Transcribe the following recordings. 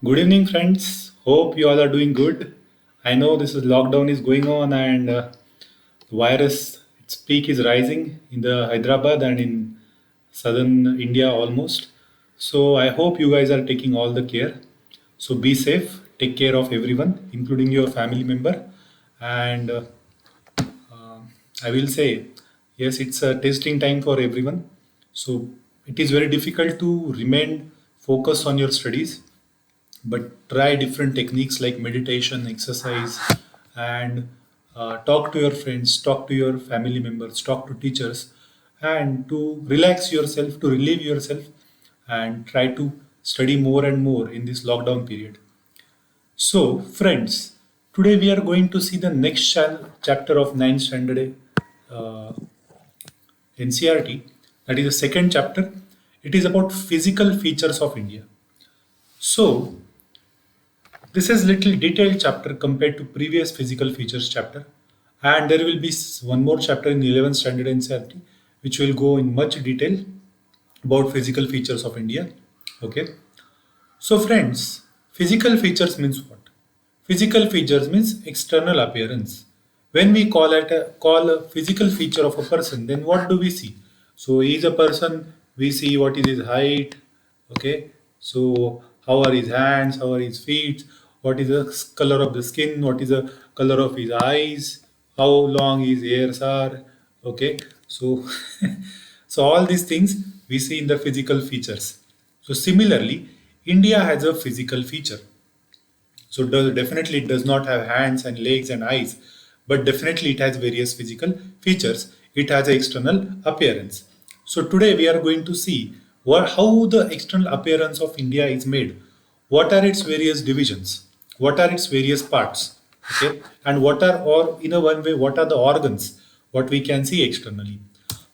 Good evening, friends. Hope you all are doing good. I know this is lockdown is going on and the virus its peak is rising in the Hyderabad and in southern India almost. So I hope you guys are taking all the care. So be safe. Take care of everyone, including your family member. And I will say, yes, it's a testing time for everyone. So it is very difficult to remain focused on your studies, but try different techniques like meditation, exercise, and talk to your friends, talk to your family members, talk to teachers, and to relax yourself, to relieve yourself, and try to study more and more in this lockdown period. So, friends, today we are going to see the next chapter of ninth standard uh, NCRT, that is the second chapter. It is about physical features of India. So, this is little detailed chapter compared to previous physical features chapter, and there will be one more chapter in 11th standard NCERT which will go in much detail about physical features of India. Okay, so friends, physical features means what? Physical features means external appearance. When we call a physical feature of a person, then what do we see? So he is a person. We see what is his height. Okay. So how are his hands? How are his feet? What is the color of the skin? What is the color of his eyes? How long his hairs are? Okay. So so all these things we see in the physical features. So similarly, India has a physical feature. So definitely it does not have hands and legs and eyes, but definitely it has various physical features. It has an external appearance. So today we are going to see how the external appearance of India is made. What are its various divisions? What are its various parts? Okay, and what are, or in a one way, what are the organs? What we can see externally.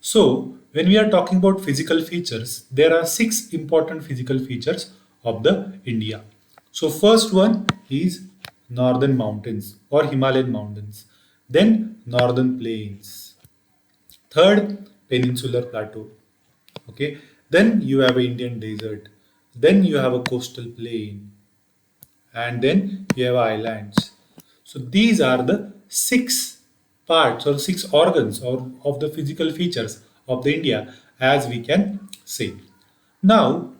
So, when we are talking about physical features, there are six important physical features of the India. So, first one is northern mountains or Himalayan mountains, then northern plains, third peninsular plateau. Okay, then you have a Indian desert, then you have a coastal plain, and then you have islands. So these are the six parts or six organs or of the physical features of the India, as we can say. Now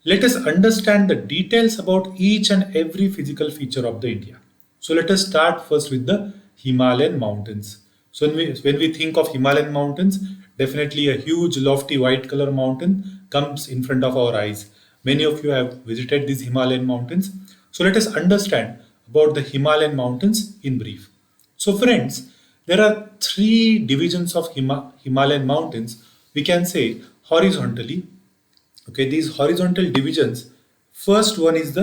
let us understand the details about each and every physical feature of the India. So let us start first with the Himalayan mountains. So when we think of Himalayan mountains, definitely a huge lofty white color mountain comes in front of our eyes. Many of you have visited these Himalayan mountains. So let us understand about the Himalayan mountains in brief. So friends, there are three divisions of Himalayan mountains. We can say horizontally. Okay, these horizontal divisions. First one is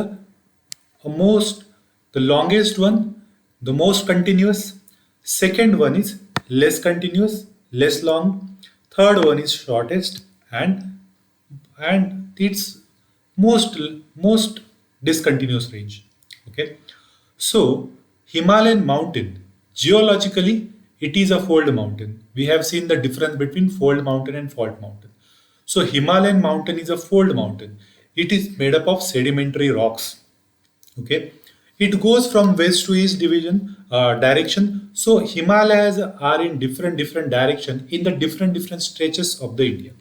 most, the longest one, the most continuous. Second one is less continuous, less long. Third one is shortest, and its most discontinuous range. Okay, so Himalayan mountain, geologically it is a fold mountain. We have seen the difference between fold mountain and fault mountain. So Himalayan mountain is a fold mountain. It is made up of sedimentary rocks. Okay, it goes from west to east direction. So Himalayas are in different direction in the different stretches of the India.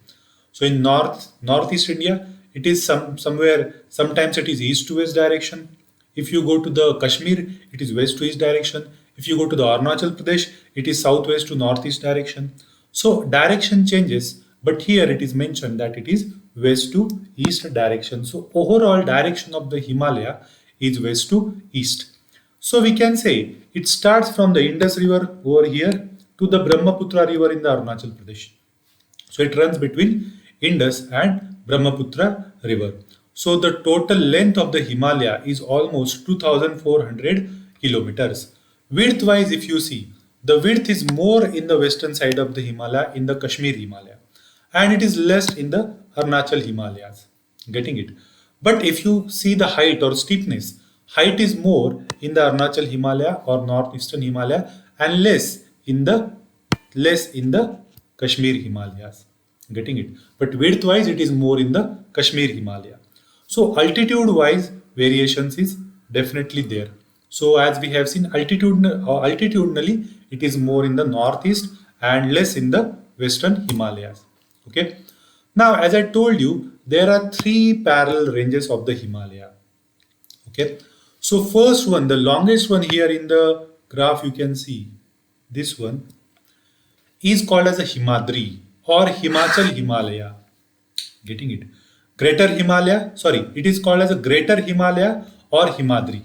So in northeast India, it is somewhere, sometimes it is east to west direction. If you go to the Kashmir, it is west to east direction. If you go to the Arunachal Pradesh, it is southwest to northeast direction. So direction changes, but here it is mentioned that it is west to east direction. So overall direction of the Himalaya is west to east. So we can say it starts from the Indus River over here to the Brahmaputra River in the Arunachal Pradesh. So it runs between Indus and Brahmaputra river. So the total length of the Himalaya is almost 2400 kilometers. Width wise, if you see, the width is more in the western side of the Himalaya, in the Kashmir Himalaya, and it is less in the Arunachal Himalayas. Getting it? But if you see the height or steepness, height is more in the Arunachal Himalaya or northeastern Himalaya and less in the Kashmir Himalayas. Getting it? But width wise, it is more in the Kashmir Himalaya. So altitude wise, variations is definitely there. So as we have seen, altitudinally, it is more in the northeast and less in the western Himalayas. Okay. Now, as I told you, there are three parallel ranges of the Himalaya. Okay. So first one, the longest one here in the graph, you can see this one is called as a Himadri or Himachal Himalaya. Getting it? Greater Himalaya, sorry, it is called as a Greater Himalaya or Himadri.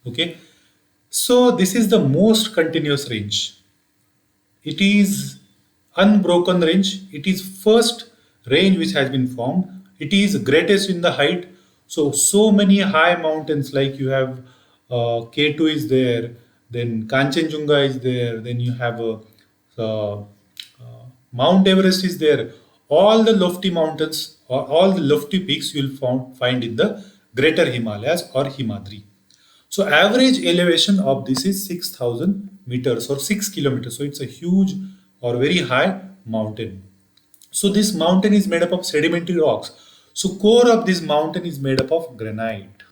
Okay. So this is the most continuous range. It is unbroken range. It is first range which has been formed. It is greatest in the height. So many high mountains like you have K2 is there, then Kanchenjunga is there, then you have Mount Everest is there. All the lofty mountains, or all the lofty peaks you will find in the Greater Himalayas or Himadri. So average elevation of this is 6,000 meters or 6 kilometers. So it's a huge or very high mountain. So this mountain is made up of sedimentary rocks. So core of this mountain is made up of granite.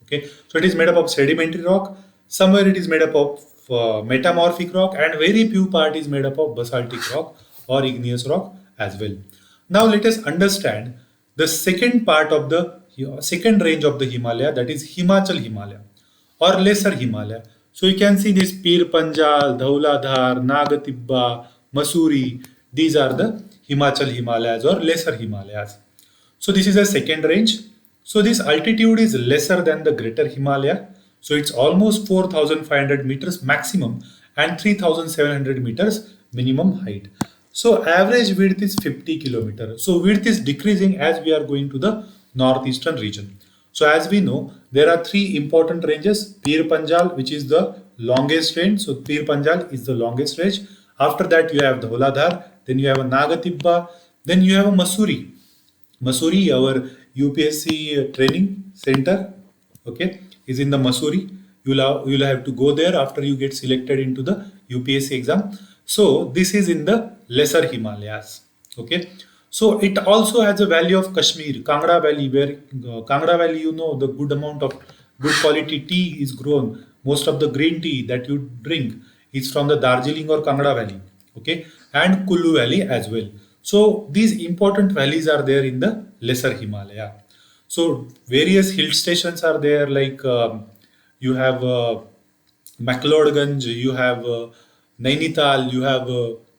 Okay, so it is made up of sedimentary rock. Somewhere it is made up of metamorphic rock, and very few part is made up of basaltic rock or igneous rock as well. Now let us understand the second part of the second range of the Himalaya, that is Himachal Himalaya or Lesser Himalaya. So you can see this Pir Panjal, Dhauladhar, Nagatibba, Masuri. These are the Himachal Himalayas or Lesser Himalayas. So this is a second range. So this altitude is lesser than the Greater Himalaya. So it's almost 4,500 meters maximum and 3,700 meters minimum height. So average width is 50 kilometers. So width is decreasing as we are going to the northeastern region. So as we know, there are three important ranges. Pir Panjal, which is the longest range. So Pir Panjal is the longest range. After that you have the Dhauladhar, then you have a Nagatibba, then you have a Masuri. Masuri, our UPSC training center, okay, is in the Masuri. You'll have to go there after you get selected into the UPSC exam. So this is in the lesser Himalayas. Okay. So it also has a valley of Kashmir, Kangra Valley, where Kangra Valley, you know, the good amount of good quality tea is grown. Most of the green tea that you drink is from the Darjeeling or Kangra Valley. Okay, and Kullu Valley as well. So these important valleys are there in the lesser Himalaya. So various hill stations are there, like you have McLeodganj, you have Nainital, you have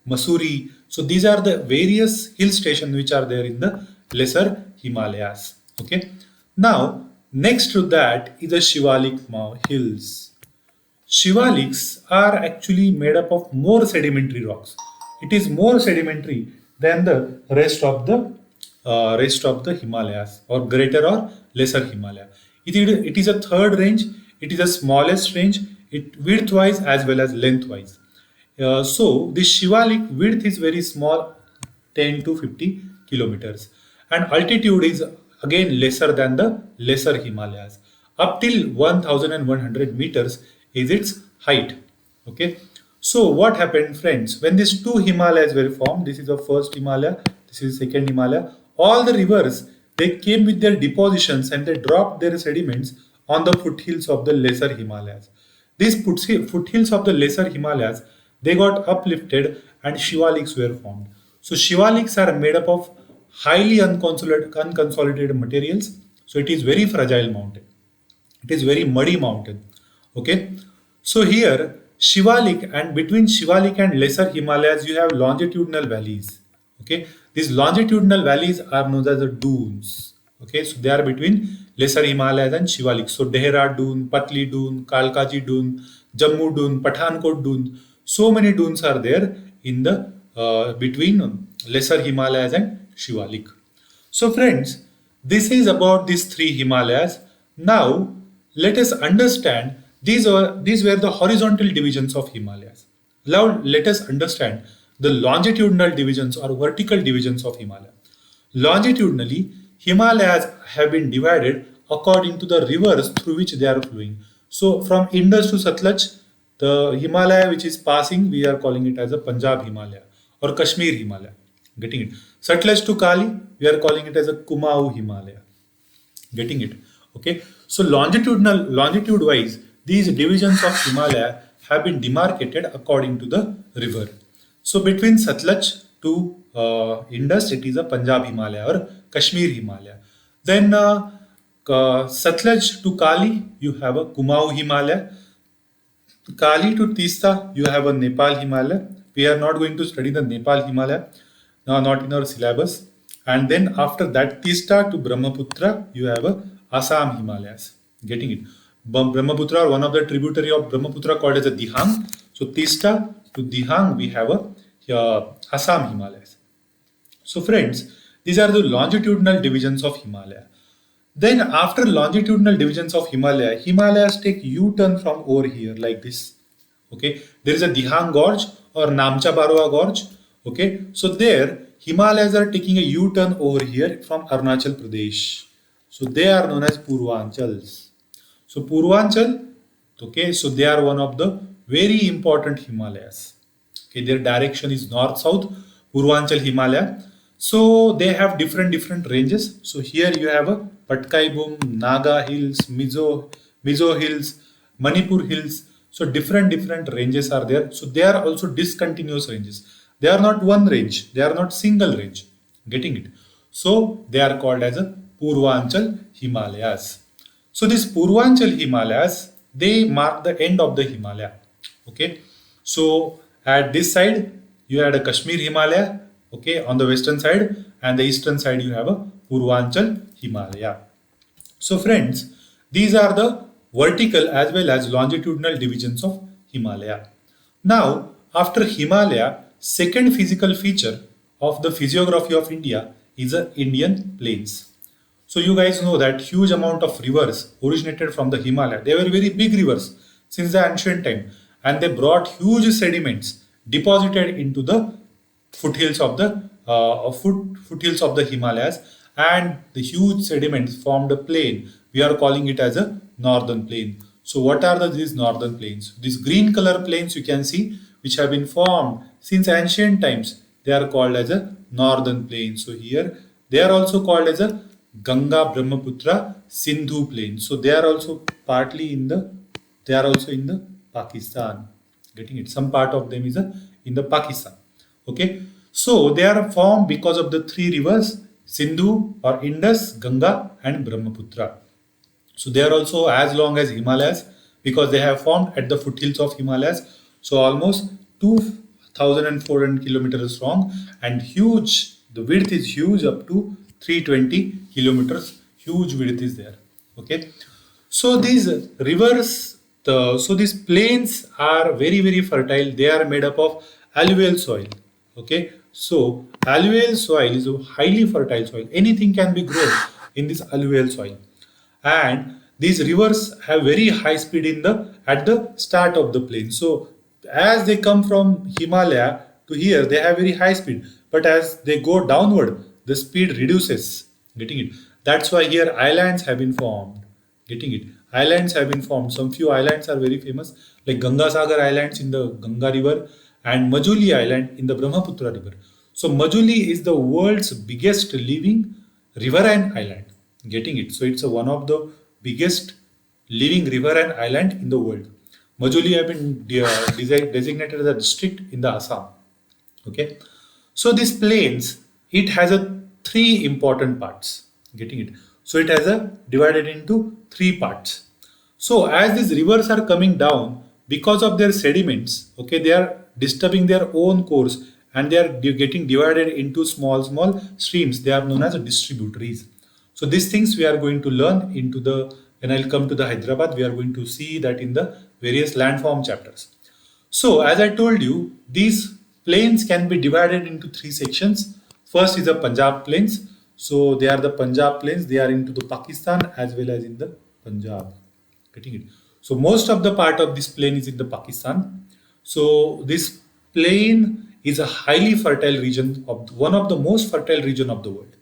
Masuri. So these are the various hill stations which are there in the lesser Himalayas. Okay. Now next to that is the Shivalik hills. Shivaliks are actually made up of more sedimentary rocks. It is more sedimentary than the rest of the Himalayas or greater or lesser Himalaya. It is a third range. It is the smallest range. It width-wise as well as length-wise. So the Shivalik width is very small, 10 to 50 kilometers, and altitude is again lesser than the lesser Himalayas. Up till 1,100 meters is its height. Okay. So what happened, friends? When these two Himalayas were formed, this is the first Himalaya, this is the second Himalaya. All the rivers, they came with their depositions and they dropped their sediments on the foothills of the lesser Himalayas. These foothills of the lesser Himalayas, they got uplifted and Shivaliks were formed. So Shivaliks are made up of highly unconsolidated materials. So it is very fragile mountain. It is very muddy mountain. Okay. So here Shivalik, and between Shivalik and lesser Himalayas you have longitudinal valleys. Okay. These longitudinal valleys are known as the dunes. Okay. So they are between lesser Himalayas and Shivalik. So Dehra Dune, Patli Dune, Kalkaji Dune, Jammu Dune, Pathankot Dune. So many dunes are there in the between lesser Himalayas and Shivalik. So friends, this is about these three Himalayas. Now let us understand these were the horizontal divisions of Himalayas. Now let us understand the longitudinal divisions or vertical divisions of Himalaya. Longitudinally, Himalayas have been divided according to the rivers through which they are flowing. So from Indus to Satluj, the Himalaya which is passing, we are calling it as a Punjab Himalaya or Kashmir Himalaya. Getting it? Satluj to Kali, we are calling it as a Kumaon Himalaya. Getting it? Okay, so longitude wise, these divisions of Himalaya have been demarcated according to the river. So between Satluj to Indus, it is a Punjab Himalaya or Kashmir Himalaya. Then Satluj to Kali, you have a Kumaon Himalaya. Kali to Tista, you have a Nepal Himalaya. We are not going to study the Nepal Himalaya, no, not in our syllabus. And then after that, Tista to Brahmaputra, you have a Assam Himalayas. Getting it? Brahmaputra, one of the tributary of Brahmaputra called as a Dihang. So Tista to Dihang, we have a Assam Himalayas. So friends, these are the longitudinal divisions of Himalaya. Then after longitudinal divisions of Himalaya, Himalayas take U-turn from over here like this. Okay, there is a Dihang Gorge or Namcha Barwa Gorge. Okay, so there Himalayas are taking a U-turn over here from Arunachal Pradesh. So they are known as Purvanchals. So Purvanchal, okay, so they are one of the very important Himalayas. Okay, their direction is north-south, Purvanchal Himalaya. So they have different ranges. So here you have a Patkai Bum, Naga Hills, Mizo Hills, Manipur Hills. So different ranges are there. So they are also discontinuous ranges. They are not one range. They are not single range. Getting it? So they are called as a Purvanchal Himalayas. So these Purvanchal Himalayas, they mark the end of the Himalaya. Okay. So at this side, you had a Kashmir Himalaya, okay, on the western side, and the eastern side you have a Purvanchal Himalaya. So friends, these are the vertical as well as longitudinal divisions of Himalaya. Now, after Himalaya, second physical feature of the physiography of India is the Indian plains. So you guys know that huge amount of rivers originated from the Himalaya. They were very big rivers since the ancient time, and they brought huge sediments deposited into the foothills of the foothills of the Himalayas, and the huge sediments formed a plain. We are calling it as a northern plain. So what are these northern plains? These green color plains you can see, which have been formed since ancient times. They are called as a northern plain. So here they are also called as a Ganga Brahmaputra Sindhu plain. So they are also partly in the they are also in the Pakistan. Getting it? Some part of them is in the Pakistan. Okay. So they are formed because of the three rivers Sindhu or Indus, Ganga, and Brahmaputra. So they are also as long as Himalayas because they have formed at the foothills of Himalayas. So almost 2,400 kilometers long and huge. The width is huge up to 320 kilometers. Huge width is there. Okay. So these rivers, so these plains are very fertile. They are made up of alluvial soil. Okay. So alluvial soil is a highly fertile soil. Anything can be grown in this alluvial soil, and these rivers have very high speed in the at the start of the plain. So as they come from Himalaya to here, they have very high speed, but as they go downward, the speed reduces. Getting it? That's why here islands have been formed. Getting it? Islands have been formed. Some few islands are very famous, like Gangasagar Islands in the Ganga River and Majuli Island in the Brahmaputra River. So Majuli is the world's biggest living riverine island. Getting it? So it's one of the biggest living riverine island in the world. Majuli have been designated as a district in the Assam. Okay. So these plains, it has a three important parts. Getting it? So it has a divided into three parts. So as these rivers are coming down, because of their sediments, okay, they are disturbing their own course and they are getting divided into small streams. They are known as distributaries. So these things we are going to learn into the when I'll come to the Hyderabad, we are going to see that in the various landform chapters. So as I told you, these plains can be divided into three sections. First is the Punjab plains. So they are the Punjab plains. They are into the Pakistan as well as in the Punjab. Getting it? So most of the part of this plain is in the Pakistan. So this plain is a highly fertile region of one of the most fertile region of the world.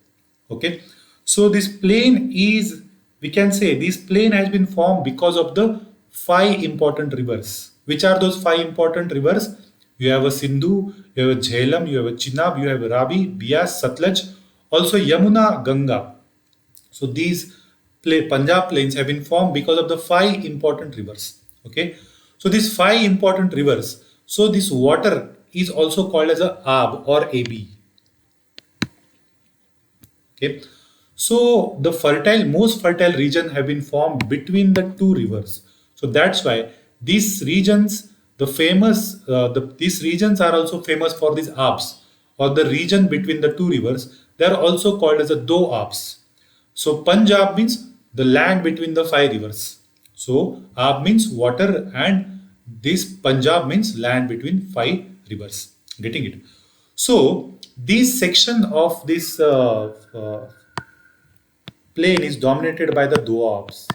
Okay. So this plain is, we can say this plain has been formed because of the five important rivers. Which are those five important rivers? You have a Sindhu, you have a Jhelum, you have a Chenab, you have a Ravi, Bias, Satluj, also Yamuna, Ganga. So these Punjab plains have been formed because of the five important rivers. Okay, so these five important rivers. So this water is also called as a Ab or AB. Okay, so the most fertile region have been formed between the two rivers. So that's why these regions, these regions are also famous for these Abs, or the region between the two rivers. They are also called as the Do Abs. So Punjab means the land between the five rivers. So Ab means water, and this Punjab means land between five rivers. Getting it? So this section of this plain is dominated by the Doabs.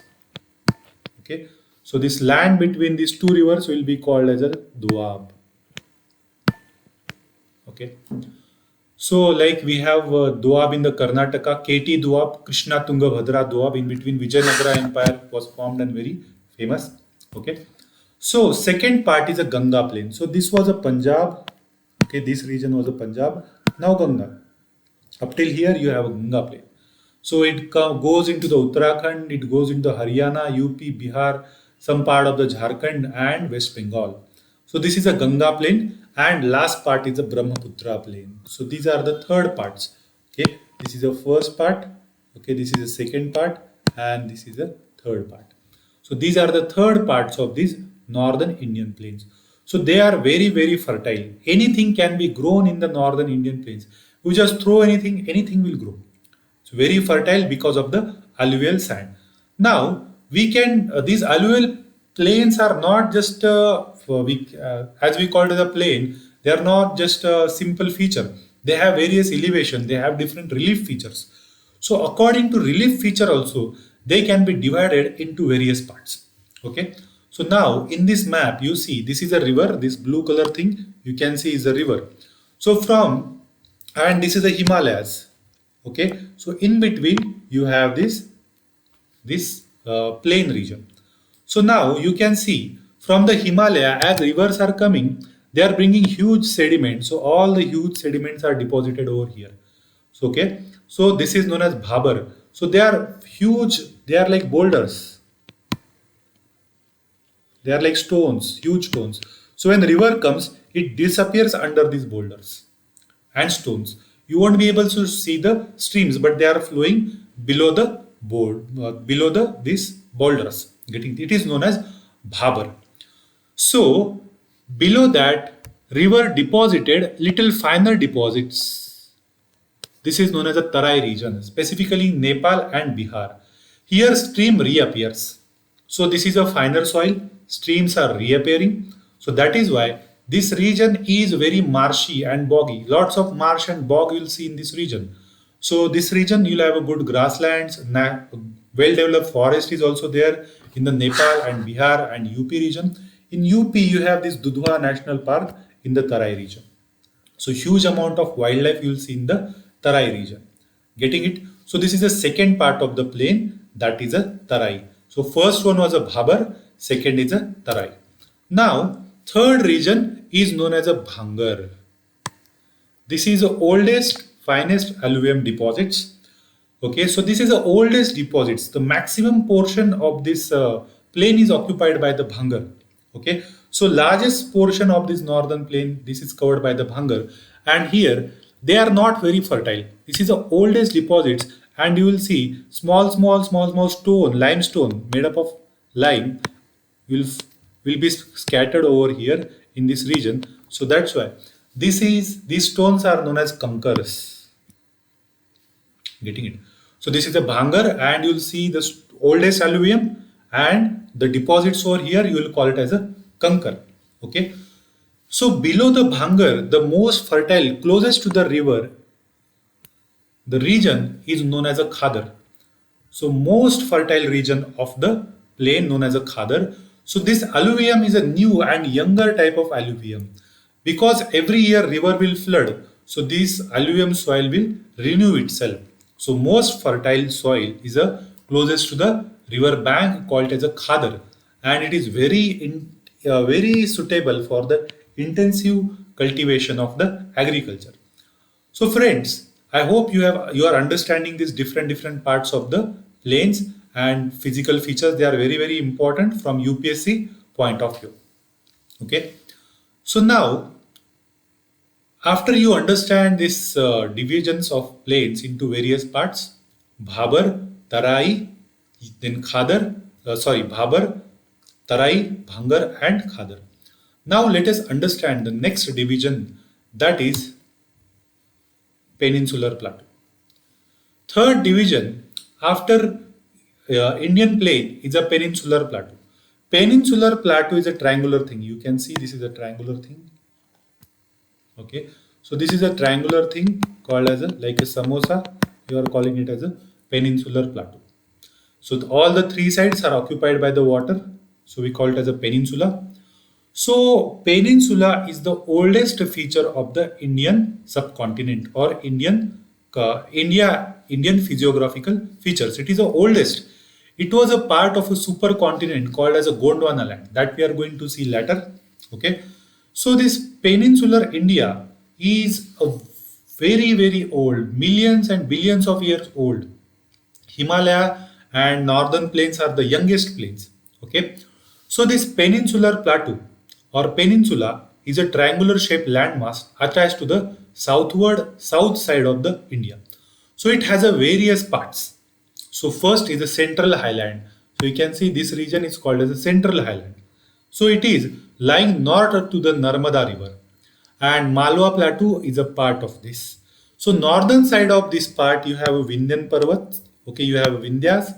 Okay, so this land between these two rivers will be called as a Doab. Okay, so like we have Doab in the Karnataka, KT Doab, Krishna Tungabhadra Doab in between Vijayanagara Empire was formed and very famous. Okay, so second part is a Ganga plain. So this was a Punjab. Okay, this region was a Punjab. Now Ganga. Up till here you have a Ganga plain. So it goes into the Uttarakhand, it goes into Haryana, UP, Bihar, some part of the Jharkhand and West Bengal. So this is a Ganga plain, and last part is the Brahmaputra plain. So these are the third parts. Okay, this is the first part. Okay, this is the second part, and this is the third part. So these are the third parts of these northern Indian plains. So they are very, very fertile. Anything can be grown in the northern Indian plains. You just throw anything, anything will grow. It's very fertile because of the alluvial sand. Now we can these alluvial plains are not just as we call it as a plain. They are not just a simple feature. They have various elevation. They have different relief features. So according to relief feature also, they can be divided into various parts. Okay. So now in this map you see this is a river. This blue color thing you can see is a river. So from and this is the Himalayas. Okay, so in between you have this plain region. So now you can see from the Himalaya, as rivers are coming, they are bringing huge sediments. So all the huge sediments are deposited over here. So okay, so this is known as Bhabar. So they are huge, they are like boulders, they are like stones, huge stones. So when the river comes, it disappears under these boulders and stones. You won't be able to see the streams, but they are flowing below the below the these boulders. Getting it is known as Bhabar. So below that, river deposited little finer deposits. This is known as the Tarai region, specifically Nepal and Bihar. Here stream reappears. So this is a finer soil, streams are reappearing. So that is why this region is very marshy and boggy. Lots of marsh and bog you'll see in this region. So this region you'll have a good grasslands, well-developed forest is also there in the Nepal and Bihar and UP region. In UP you have this Dudhwa National Park in the Tarai region. So huge amount of wildlife you will see in the Tarai region. Getting it? So this is the second part of the plain, that is a Tarai. So first one was a Bhabar, second is a Tarai. Now third region is known as a Bhangar. This is the oldest, finest alluvium deposits. Okay, so this is the oldest deposits. The maximum portion of this plain is occupied by the Bhangar. Okay, so largest portion of this northern plain, this is covered by the Bhangar, and here they are not very fertile. This is the oldest deposits, and you will see small stone, limestone made up of lime will will be scattered over here in this region. So that's why these stones are known as kankars. Getting it? So this is the Bhangar, and you'll see the oldest alluvium, and the deposits over here you will call it as a Kankar. Okay. So below the Bhangar, the most fertile, closest to the river, the region is known as a Khadar. So most fertile region of the plain known as a Khadar. So this alluvium is a new and younger type of alluvium. Because every year river will flood, so this alluvium soil will renew itself. So most fertile soil is a closest to the river bank called as a Khadar, and it is very suitable for the intensive cultivation of the agriculture. So friends, I hope you are understanding these different parts of the plains, and physical features. They are very, very important from UPSC point of view. Okay. So now, after you understand this divisions of plains into various parts, Bhabar, Tarai, then Khadar, Bhabar, Tarai, Bhangar, and Khadar. Now let us understand the next division, that is Peninsular Plateau. Third division after Indian plain is a peninsular plateau. Peninsular plateau is a triangular thing. You can see this is a triangular thing. Okay, so this is a triangular thing called as a like a samosa. You are calling it as a peninsular plateau. So all the three sides are occupied by the water. So we call it as a peninsula. So peninsula is the oldest feature of the Indian subcontinent or Indian physiographical features. It is the oldest. It was a part of a supercontinent called as a Gondwana land that we are going to see later. Okay. So this peninsular India is a very, very old, millions and billions of years old. Himalaya and northern plains are the youngest plains. Okay, so this peninsular plateau or peninsula is a triangular shaped landmass attached to the south side of the India. So it has a various parts. So first is the central highland. So you can see this region is called as the central highland. So it is lying north to the Narmada river, and Malwa plateau is a part of this. So northern side of this part you have a Vindhyan Parvat, okay, you have Vindhyas,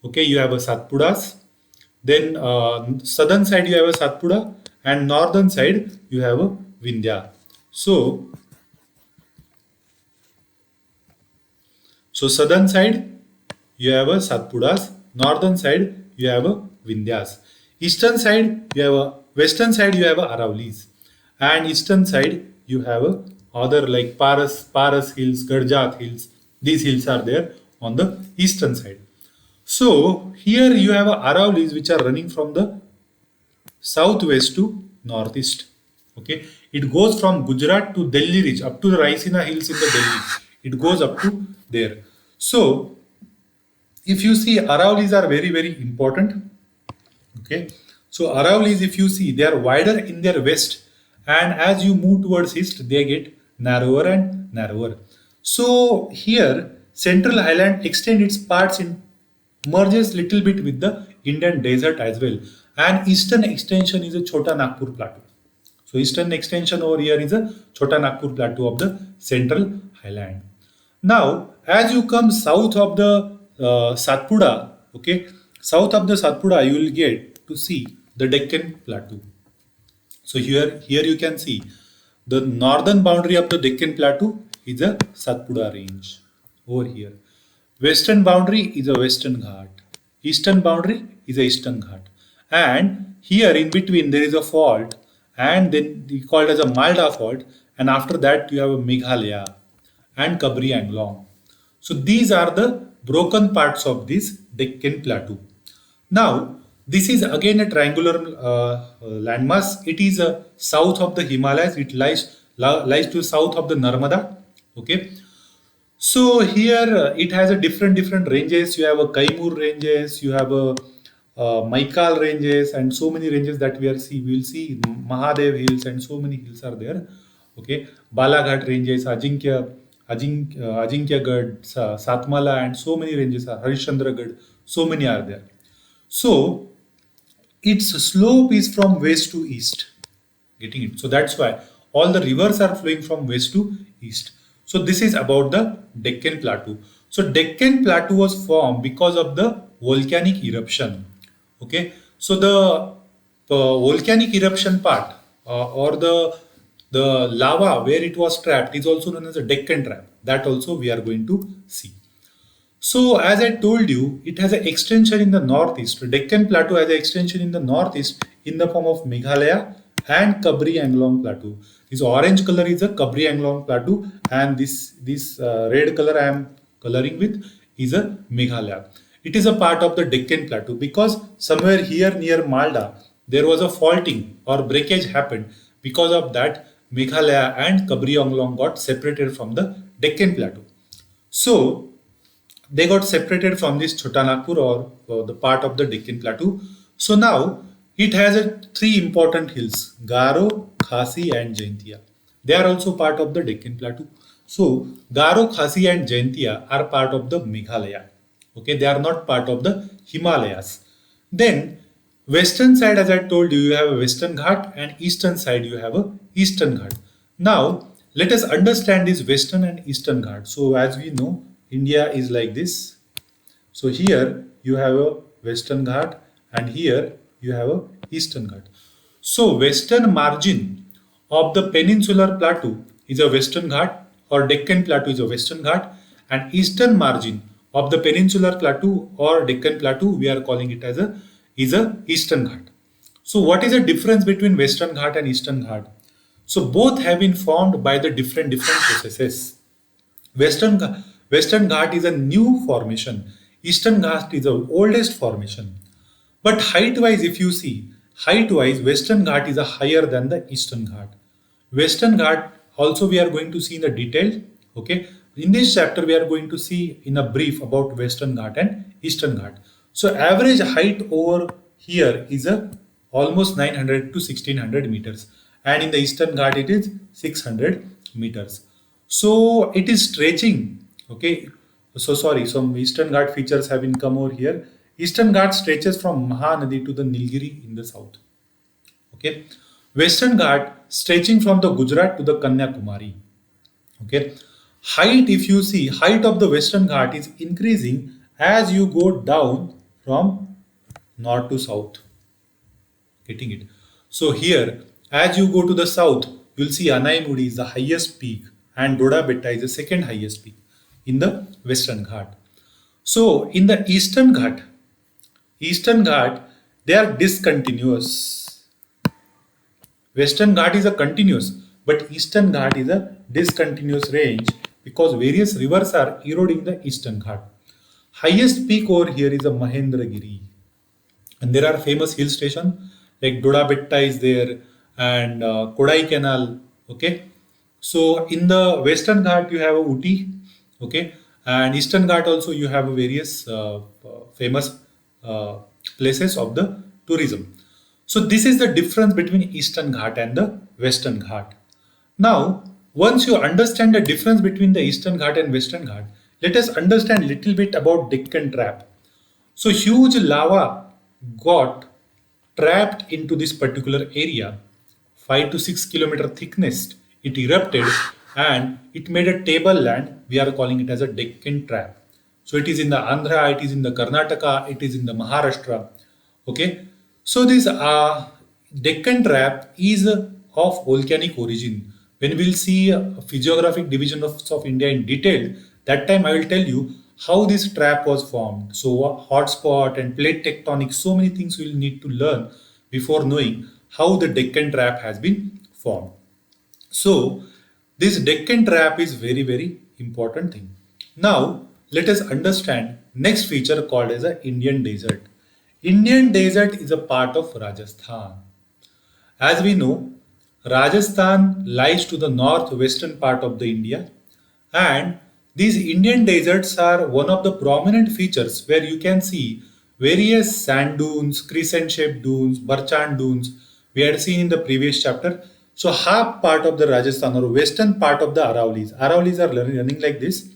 okay, you have a Satpuras. Then southern side you have a Satpura, and northern side you have a Vindhya. So southern side you have a Satpuras, northern side you have a Vindhyas. Eastern side you have a western side you have a Aravlis, and eastern side you have a other like Paras hills, Garjat hills. These hills are there on the eastern side. So here you have a Aravlis which are running from the southwest to northeast. Okay, it goes from Gujarat to Delhi ridge up to the Raisina hills in the Delhi. It goes up to there. So if you see, Aravlis are very, very important. Okay, so Aravlis, if you see, they are wider in their west, and as you move towards east, they get narrower and narrower. So here, Central Highland extend its parts in merges little bit with the Indian desert as well, and eastern extension is a Chota Nagpur plateau. So eastern extension over here is a Chota Nagpur plateau of the Central Highland. Now, as you come south of the Satpura, okay, south of the Satpura, you will get to see the Deccan Plateau. So here you can see the northern boundary of the Deccan Plateau is a Satpura range over here. Western boundary is a Western Ghat. Eastern boundary is a Eastern Ghat. And here in between there is a fault, and then we call it as a Malda fault, and after that you have a Meghalaya and Kabri Anglong. So these are the broken parts of this Deccan Plateau. Now, this is again a triangular landmass. It is south of the Himalayas. It lies to south of the Narmada. Okay. So here it has a different ranges. You have a Kaimur ranges. You have a Maikal ranges, and so many ranges that we will see Mahadev hills, and so many hills are there. Okay, Balaghat ranges, Ajinkyagarh, Satmala, and so many ranges are Harishandragarh. So many are there. So its slope is from west to east. Getting it? So that's why all the rivers are flowing from west to east. So this is about the Deccan Plateau. So Deccan Plateau was formed because of the volcanic eruption. Okay. So the volcanic eruption part or the lava where it was trapped is also known as a Deccan trap. That also we are going to see. So as I told you, it has an extension in the northeast. Deccan Plateau has an extension in the northeast in the form of Meghalaya and Kabri Anglong Plateau. This orange color is a Kabri Anglong Plateau, and this red color I am coloring with is a Meghalaya. It is a part of the Deccan Plateau because somewhere here near Malda there was a faulting or breakage happened. Because of that, Meghalaya and Kabri Anglong got separated from the Deccan Plateau. So they got separated from this Chotanagpur or the part of the Deccan Plateau. So now it has three important hills: Garo, Khasi, and Jaintia. They are also part of the Deccan Plateau. So Garo, Khasi, and Jaintia are part of the Meghalaya. Okay, they are not part of the Himalayas. Then western side, as I told you, you have a western Ghat, and eastern side you have a eastern Ghat. Now let us understand this western and eastern Ghat. So as we know, India is like this. So here you have a western Ghat, and here you have a eastern Ghat. So western margin of the peninsular plateau is a western Ghat, or Deccan Plateau is a western Ghat, and eastern margin of the peninsular plateau or Deccan Plateau, we are calling it as a eastern Ghat. So what is the difference between western Ghat and eastern Ghat? So both have been formed by the different processes. Western, Western Ghat is a new formation. Eastern Ghat is the oldest formation. But height-wise, if you see, height-wise, Western Ghat is a higher than the Eastern Ghat. Western Ghat also we are going to see in the detail. Okay. In this chapter, we are going to see in a brief about Western Ghat and Eastern Ghat. So average height over here is a almost 900 to 1600 meters, and in the Eastern Ghat it is 600 meters. So it is stretching. Okay. So sorry, some Eastern Ghat features have been come over here. Eastern Ghat stretches from Mahanadi to the Nilgiri in the south. Okay. Western Ghat stretching from the Gujarat to the Kanyakumari. Okay. Height, if you see, height of the Western Ghat is increasing as you go down from north to south. Getting it? So here, as you go to the south, you will see Anaimudi is the highest peak and Doda Betta is the second highest peak in the Western Ghat. So in the Eastern Ghat, they are discontinuous. Western Ghat is a continuous, but Eastern Ghat is a discontinuous range because various rivers are eroding the Eastern Ghat. Highest peak over here is a Mahendragiri, and there are famous hill stations like Doda Betta is there, and Kodai Canal. Okay, so in the Western Ghat you have Uti, okay, and Eastern Ghat also you have various famous uh, places of the tourism. So this is the difference between Eastern Ghat and the Western Ghat. Now, once you understand the difference between the Eastern Ghat and Western Ghat, let us understand little bit about Deccan Trap. So huge lava got trapped into this particular area, 5 to 6 kilometer thickness. It erupted and it made a tableland. We are calling it as a Deccan Trap. So it is in the Andhra, it is in the Karnataka, it is in the Maharashtra. Okay. So this Deccan Trap is of volcanic origin. When we'll see a physiographic division of India in detail, that time I will tell you how this trap was formed. So hotspot and plate tectonics, so many things we'll need to learn before knowing how the Deccan Trap has been formed. So this Deccan Trap is very important thing. Now let us understand next feature called as a Indian Desert. Indian Desert is a part of Rajasthan. As we know, Rajasthan lies to the northwestern part of the India, and these Indian deserts are one of the prominent features where you can see various sand dunes, crescent shaped dunes, Barchan dunes we had seen in the previous chapter. So half part of the Rajasthan or western part of the Aravallis. Aravallis are running like this.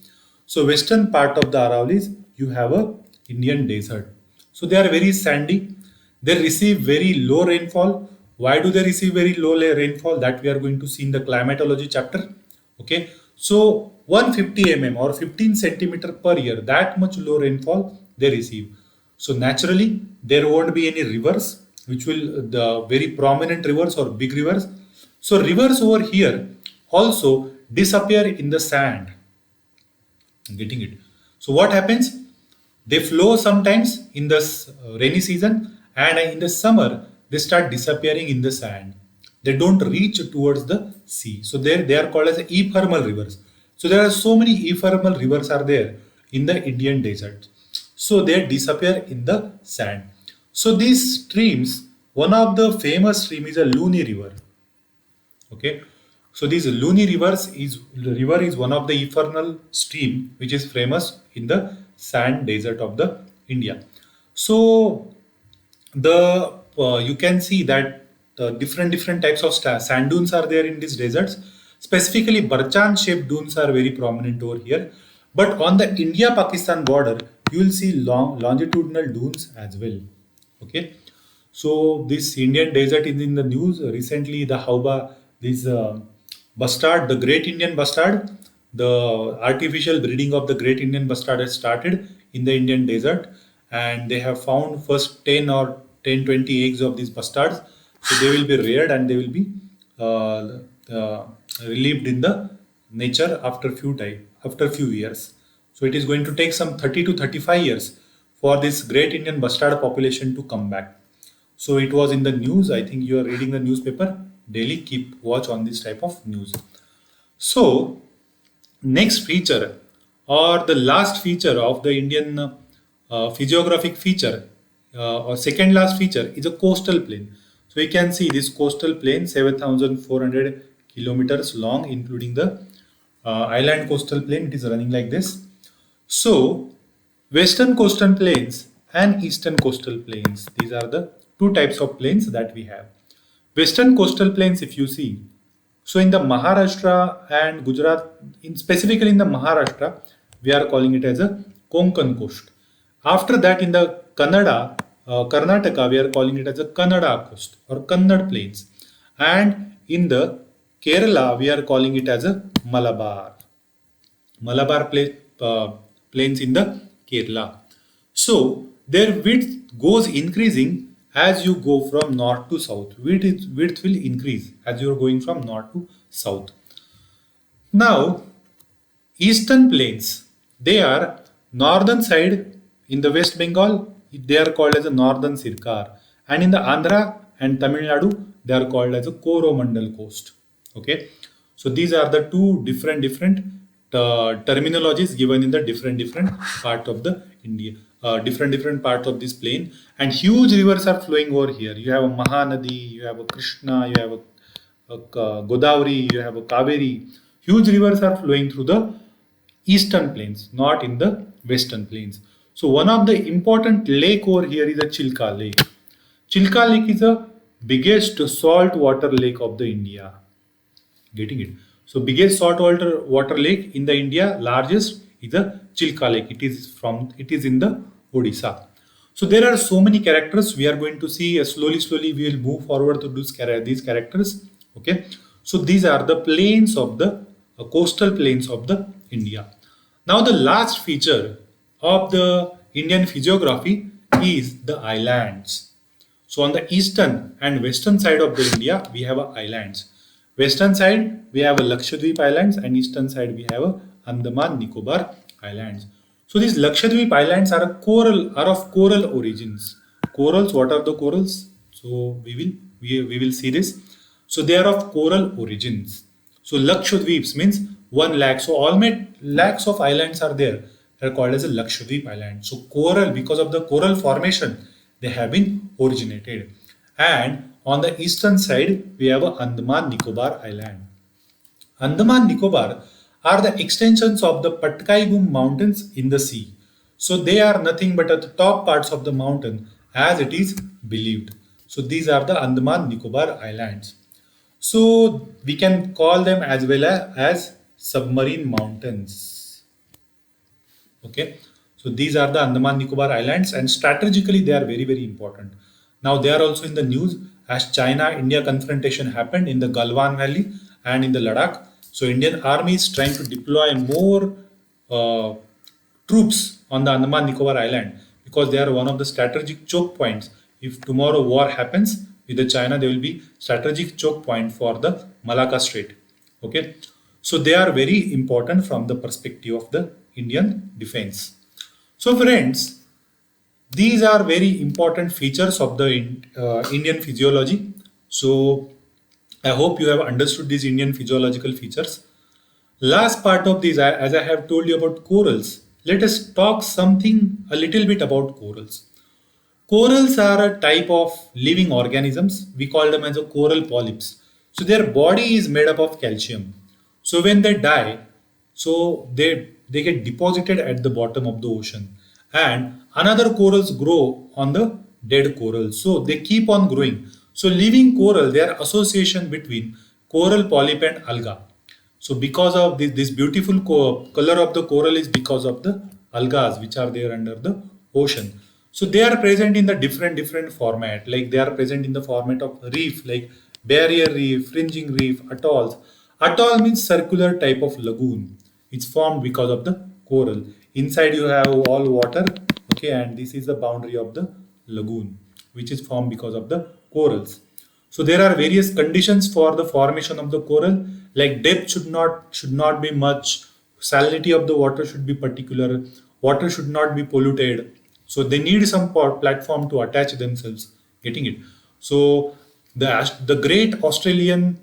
So western part of the Aravallis, you have a Indian desert. So they are very sandy. They receive very low rainfall. Why do they receive very low rainfall? That we are going to see in the climatology chapter. Okay. So 150 mm or 15 centimeter per year, that much low rainfall they receive. So naturally, there won't be any rivers, which will the very prominent rivers or big rivers. So rivers over here also disappear in the sand. Getting it? So what happens? They flow sometimes in the rainy season, and in the summer they start disappearing in the sand. They don't reach towards the sea. So they are called as ephemeral rivers. So there are so many ephemeral rivers are there in the Indian desert. So they disappear in the sand. So these streams, one of the famous stream is a Luni River. Okay. So this Luni river is one of the ephemeral stream which is famous in the sand desert of the India. So the you can see that different types of sand dunes are there in these deserts. Specifically, Barchan shaped dunes are very prominent over here. But on the India-Pakistan border, you will see long longitudinal dunes as well. Okay, so this Indian desert is in the news recently. The Hauba, this bustard, the Great Indian bustard, the artificial breeding of the Great Indian bustard has started in the Indian desert, and they have found first 10 or 10, 20 eggs of these bustards. So they will be reared and they will be uh, uh, relieved in the nature after few years. So it is going to take some 30 to 35 years for this Great Indian bustard population to come back. So it was in the news. I think you are reading the newspaper daily. Keep watch on this type of news. So next feature or the last feature of the Indian physiographic feature or second last feature is a coastal plain. So you can see this coastal plain 7,400 kilometers long, including the island coastal plain. It is running like this. So western coastal plains and eastern coastal plains, these are the two types of plains that we have. Western coastal plains, if you see, so in the Maharashtra and Gujarat, specifically in the Maharashtra, we are calling it as a Konkan coast. After that, in the Karnataka, we are calling it as a Kannada coast or Kannad plains. And in the Kerala, we are calling it as a Malabar plains in the Kerala. So their width goes increasing as you go from north to south. Width will increase as you are going from north to south. Now, eastern plains, they are northern side in the West Bengal, they are called as a northern Sirkar. And in the Andhra and Tamil Nadu, they are called as a Coromandel coast. Okay, so these are the two different terminologies given in the different part of the India, different parts of this plain, and huge rivers are flowing over here. You have a Mahanadi, you have a Krishna, you have a Godavari, you have a Kaveri. Huge rivers are flowing through the eastern plains, not in the western plains. So one of the important lake over here is a Chilka Lake. Chilka Lake is the biggest salt water lake of the India. Getting it? So biggest water lake in the India, largest is the Chilka Lake. It is in the Odisha. So there are so many characters we are going to see. Slowly we will move forward to these characters. Okay. So these are the plains of the coastal plains of the India. Now the last feature of the Indian physiography is the islands. So on the eastern and western side of the India, we have islands. Western side, we have a Lakshadweep Islands, and eastern side, we have a Andaman Nicobar Islands. So these Lakshadweep Islands are of coral origins. Corals, what are the corals? So we will see this. So they are of coral origins. So Lakshadweeps means 1 lakh. So all lakhs of islands are there. They are called as a Lakshadweep Island. So coral, because of the coral formation, they have been originated. And on the eastern side, we have a Andaman Nicobar Island. Andaman Nicobar are the extensions of the Patkai mountains in the sea. So they are nothing but at the top parts of the mountain as it is believed. So these are the Andaman Nicobar Islands. So we can call them as well as submarine mountains. Okay, so these are the Andaman Nicobar Islands, and strategically they are very important. Now they are also in the news as China-India confrontation happened in the Galwan Valley and in the Ladakh. So Indian Army is trying to deploy more uh, troops on the Andaman Nicobar Island because they are one of the strategic choke points. If tomorrow war happens with the China, they will be strategic choke point for the Malacca Strait. Okay, so they are very important from the perspective of the Indian defense. So friends, these are very important features of the Indian physiology. So I hope you have understood these Indian physiological features. Last part of this, as I have told you about corals, let us talk something a little bit about corals. Corals are a type of living organisms. We call them as a coral polyps. So their body is made up of calcium. So when they die, so they get deposited at the bottom of the ocean, and another corals grow on the dead coral. So they keep on growing. So living coral, their association between coral polyp and alga. So because of this beautiful color of the coral is because of the algas which are there under the ocean. So they are present in the different format. Like they are present in the format of reef, like barrier reef, fringing reef, atolls. Atoll means circular type of lagoon. It's formed because of the coral. Inside you have all water, okay, and this is the boundary of the lagoon, which is formed because of the corals. So there are various conditions for the formation of the coral, like depth should not be much, salinity of the water should be particular, water should not be polluted. So they need some platform to attach themselves, getting it. So the Great Australian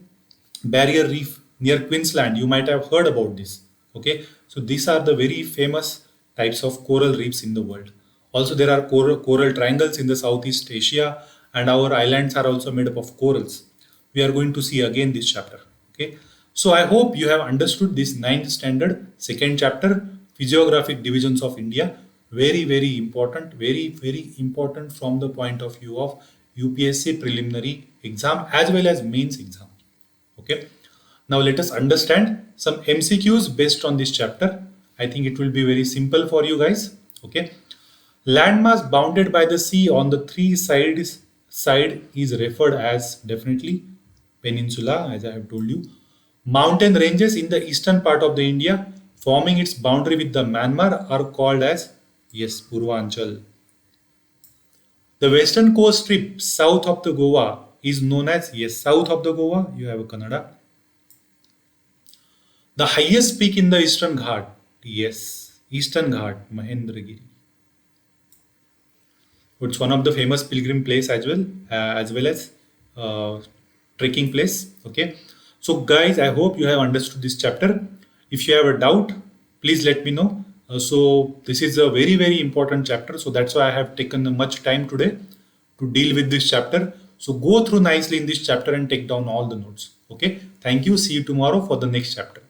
Barrier Reef near Queensland, you might have heard about this. Okay, so these are the very famous types of coral reefs in the world. Also, there are coral triangles in the Southeast Asia, and our islands are also made up of corals. We are going to see again this chapter. Okay, so I hope you have understood this ninth standard, second chapter, physiographic divisions of India. Very important, very important from the point of view of UPSC preliminary exam as well as mains exam. Okay. Now let us understand some MCQs based on this chapter. I think it will be very simple for you guys. Okay. Landmass bounded by the sea on the three sides side is referred as definitely peninsula, as I have told you. Mountain ranges in the eastern part of the India forming its boundary with the Myanmar are called as, yes, Purvanchal. The western coast strip south of the Goa is known as, yes, south of the Goa, you have a Kannada. The highest peak in the Eastern Ghat, yes, Eastern Ghat, Mahendragiri. It's one of the famous pilgrim place as well as uh, trekking place. Okay, so guys, I hope you have understood this chapter. If you have a doubt, please let me know. So this is a very important chapter. So that's why I have taken much time today to deal with this chapter. So go through nicely in this chapter and take down all the notes. Okay, thank you. See you tomorrow for the next chapter.